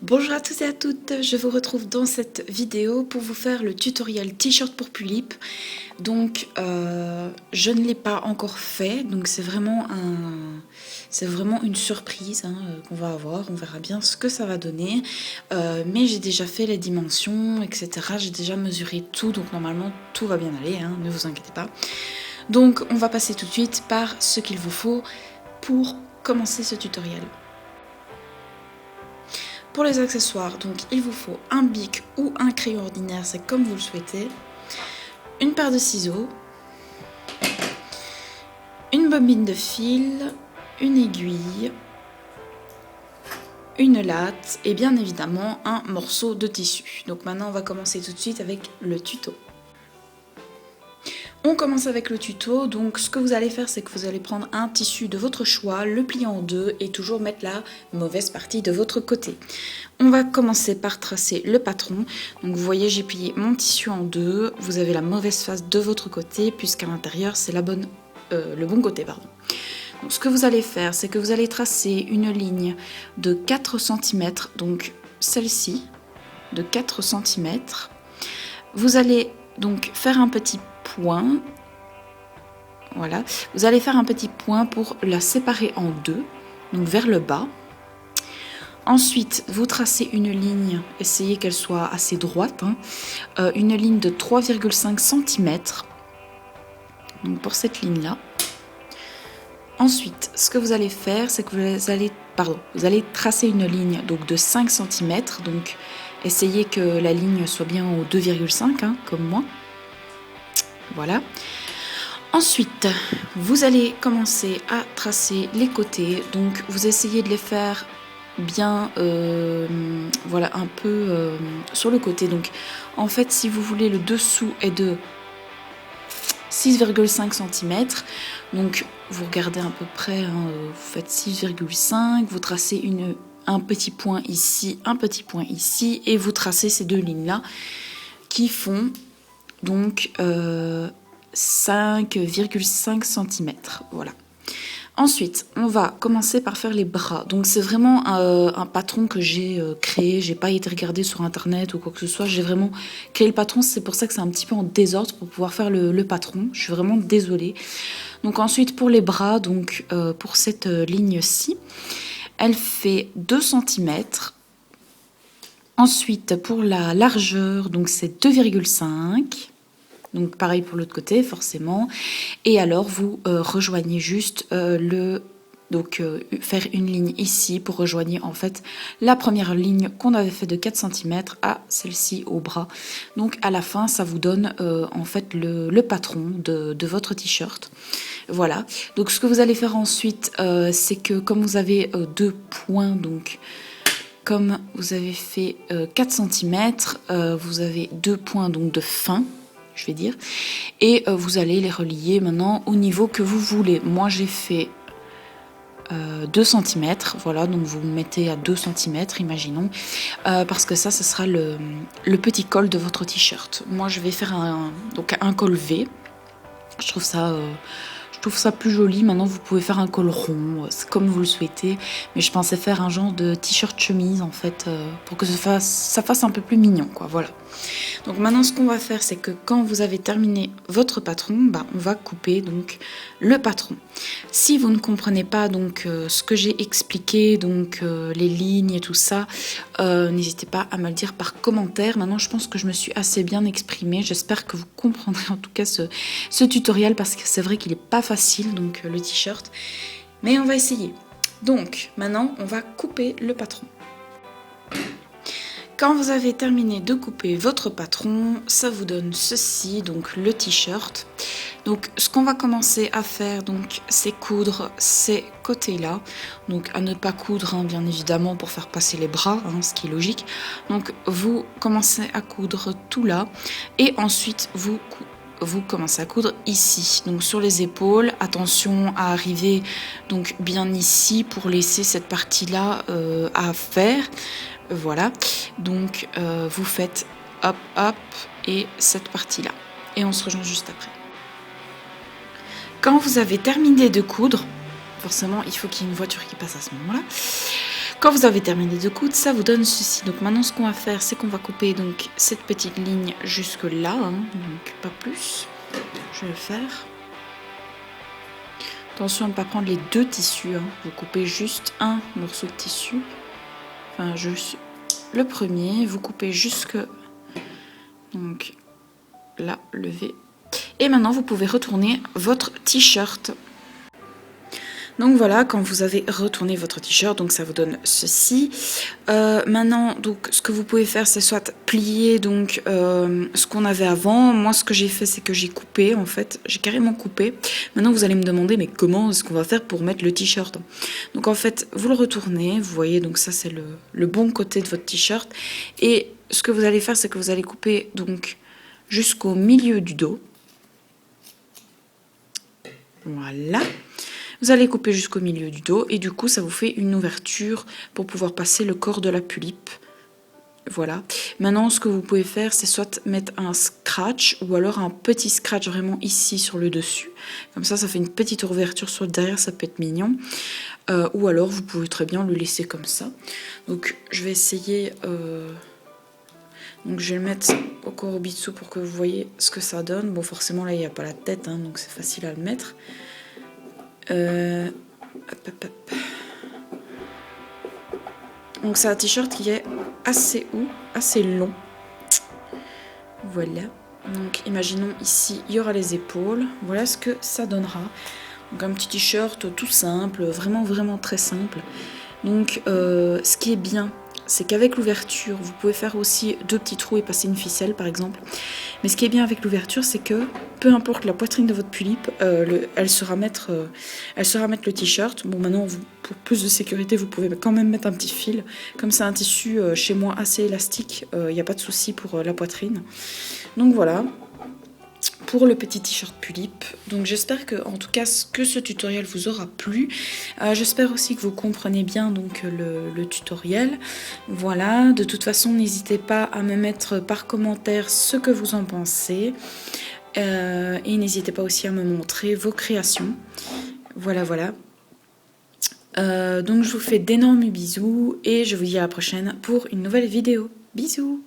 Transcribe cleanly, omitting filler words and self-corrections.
Bonjour à tous et à toutes, je vous retrouve dans cette vidéo pour vous faire le tutoriel t-shirt pour Pulip. Donc je ne l'ai pas encore fait, donc c'est vraiment une surprise qu'on va avoir, on verra bien ce que ça va donner. Mais j'ai déjà fait les dimensions, etc. J'ai déjà mesuré tout, donc normalement tout va bien aller, ne vous inquiétez pas. Donc on va passer tout de suite par ce qu'il vous faut pour commencer ce tutoriel. Pour les accessoires, donc il vous faut un bic ou un crayon ordinaire, c'est comme vous le souhaitez, une paire de ciseaux, une bobine de fil, une aiguille, une latte et bien évidemment un morceau de tissu. Donc maintenant on va commencer tout de suite avec le tuto. On commence avec le tuto, donc ce que vous allez faire c'est que vous allez prendre un tissu de votre choix, le plier en deux et toujours mettre la mauvaise partie de votre côté. On va commencer par tracer le patron, donc vous voyez j'ai plié mon tissu en deux, vous avez la mauvaise face de votre côté puisqu'à l'intérieur c'est le bon côté. Donc ce que vous allez faire c'est que vous allez tracer une ligne de 4 cm, donc celle-ci, de 4 cm. Vous allez donc faire un petit point, voilà, vous allez faire un petit point pour la séparer en deux, donc vers le bas. Ensuite, vous tracez une ligne, essayez qu'elle soit assez droite, une ligne de 3,5 cm, donc pour cette ligne-là. Ensuite, ce que vous allez faire, c'est que vous allez tracer une ligne donc de 5 cm, donc essayez que la ligne soit bien au 2,5, comme moi. Voilà. Ensuite, vous allez commencer à tracer les côtés. Donc, vous essayez de les faire bien, voilà, un peu sur le côté. Donc, en fait, si vous voulez, le dessous est de 6,5 cm. Donc, vous regardez à peu près, vous faites 6,5. Vous tracez un petit point ici, un petit point ici. Et vous tracez ces deux lignes-là qui font donc 5,5 cm, voilà. Ensuite, on va commencer par faire les bras. Donc c'est vraiment un patron que j'ai créé, j'ai pas été regarder sur internet ou quoi que ce soit, j'ai vraiment créé le patron, c'est pour ça que c'est un petit peu en désordre pour pouvoir faire le patron, je suis vraiment désolée. Donc ensuite pour les bras, donc pour cette ligne-ci, elle fait 2 cm. Ensuite pour la largeur, donc c'est 2,5. Donc pareil pour l'autre côté forcément. Et alors vous rejoignez juste faire une ligne ici pour rejoigner en fait la première ligne qu'on avait fait de 4 cm à celle-ci au bras. Donc à la fin ça vous donne en fait le patron de votre t-shirt. Voilà. Donc ce que vous allez faire ensuite c'est que comme vous avez deux points, donc comme vous avez fait 4 cm, vous avez deux points donc de fin, je vais dire, et vous allez les relier maintenant au niveau que vous voulez. Moi j'ai fait 2 cm, voilà, donc vous mettez à 2 cm, imaginons, parce que ça sera le petit col de votre t-shirt. Moi je vais faire un col V, je trouve ça plus joli. Maintenant vous pouvez faire un col rond, c'est comme vous le souhaitez, mais je pensais faire un genre de t-shirt chemise en fait, pour que ça fasse un peu plus mignon, quoi, voilà. Donc maintenant ce qu'on va faire c'est que quand vous avez terminé votre patron, on va couper donc le patron. Si vous ne comprenez pas donc ce que j'ai expliqué, donc les lignes et tout ça, n'hésitez pas à me le dire par commentaire. Maintenant je pense que je me suis assez bien exprimée, j'espère que vous comprendrez en tout cas ce tutoriel, parce que c'est vrai qu'il n'est pas facile donc le t-shirt, mais on va essayer. Donc maintenant on va couper le patron. Quand vous avez terminé de couper votre patron, ça vous donne ceci, donc le t-shirt. Donc ce qu'on va commencer à faire, donc, c'est coudre ces côtés-là. Donc à ne pas coudre, bien évidemment, pour faire passer les bras, ce qui est logique. Donc vous commencez à coudre tout là, et ensuite vous commencez à coudre ici, donc sur les épaules. Attention à arriver donc bien ici pour laisser cette partie-là à faire. Voilà, donc vous faites hop hop et cette partie là, et on se rejoint juste après. Quand vous avez terminé de coudre, forcément il faut qu'il y ait une voiture qui passe à ce moment là, Quand vous avez terminé de coudre, ça vous donne ceci. Donc maintenant ce qu'on va faire, c'est qu'on va couper donc cette petite ligne jusque là, hein, donc pas plus. Je vais le faire. Attention à ne pas prendre les deux tissus, hein. Vous coupez juste un morceau de tissu. Enfin juste le premier, vous coupez jusque donc là, levé. Et maintenant vous pouvez retourner votre t-shirt. Donc voilà, quand vous avez retourné votre t-shirt, donc ça vous donne ceci. Maintenant, donc ce que vous pouvez faire, c'est soit plier donc ce qu'on avait avant. Moi, ce que j'ai fait, c'est que j'ai coupé en fait, j'ai carrément coupé. Maintenant, vous allez me demander, mais comment est-ce qu'on va faire pour mettre le t-shirt? Donc en fait, vous le retournez, vous voyez, donc ça c'est le bon côté de votre t-shirt. Et ce que vous allez faire, c'est que vous allez couper donc jusqu'au milieu du dos. Voilà. Vous allez couper jusqu'au milieu du dos et du coup ça vous fait une ouverture pour pouvoir passer le corps de la tulipe. Voilà. Maintenant ce que vous pouvez faire, c'est soit mettre un scratch ou alors un petit scratch vraiment ici sur le dessus. Comme ça fait une petite ouverture sur le derrière, ça peut être mignon. Ou alors vous pouvez très bien le laisser comme ça. Donc je vais essayer... Donc je vais le mettre au corobitsu pour que vous voyez ce que ça donne. Bon forcément là il n'y a pas la tête, hein, donc c'est facile à le mettre. Hop, hop, hop. Donc c'est un t-shirt qui est assez long. Voilà. Donc imaginons ici il y aura les épaules. Voilà ce que ça donnera. Donc un petit t-shirt tout simple, vraiment très simple. Donc ce qui est bien, c'est qu'avec l'ouverture, vous pouvez faire aussi 2 petits trous et passer une ficelle par exemple. Mais ce qui est bien avec l'ouverture, c'est que peu importe la poitrine de votre tulipe, elle saura mettre le t-shirt. Bon maintenant, pour plus de sécurité, vous pouvez quand même mettre un petit fil. Comme c'est un tissu chez moi assez élastique, il n'y a pas de souci pour la poitrine. Donc voilà. Pour le petit t-shirt tulipe. Donc j'espère que en tout cas que ce tutoriel vous aura plu. J'espère aussi que vous comprenez bien donc le tutoriel. Voilà, de toute façon n'hésitez pas à me mettre par commentaire ce que vous en pensez. Et n'hésitez pas aussi à me montrer vos créations. Voilà. Donc je vous fais d'énormes bisous et je vous dis à la prochaine pour une nouvelle vidéo. Bisous.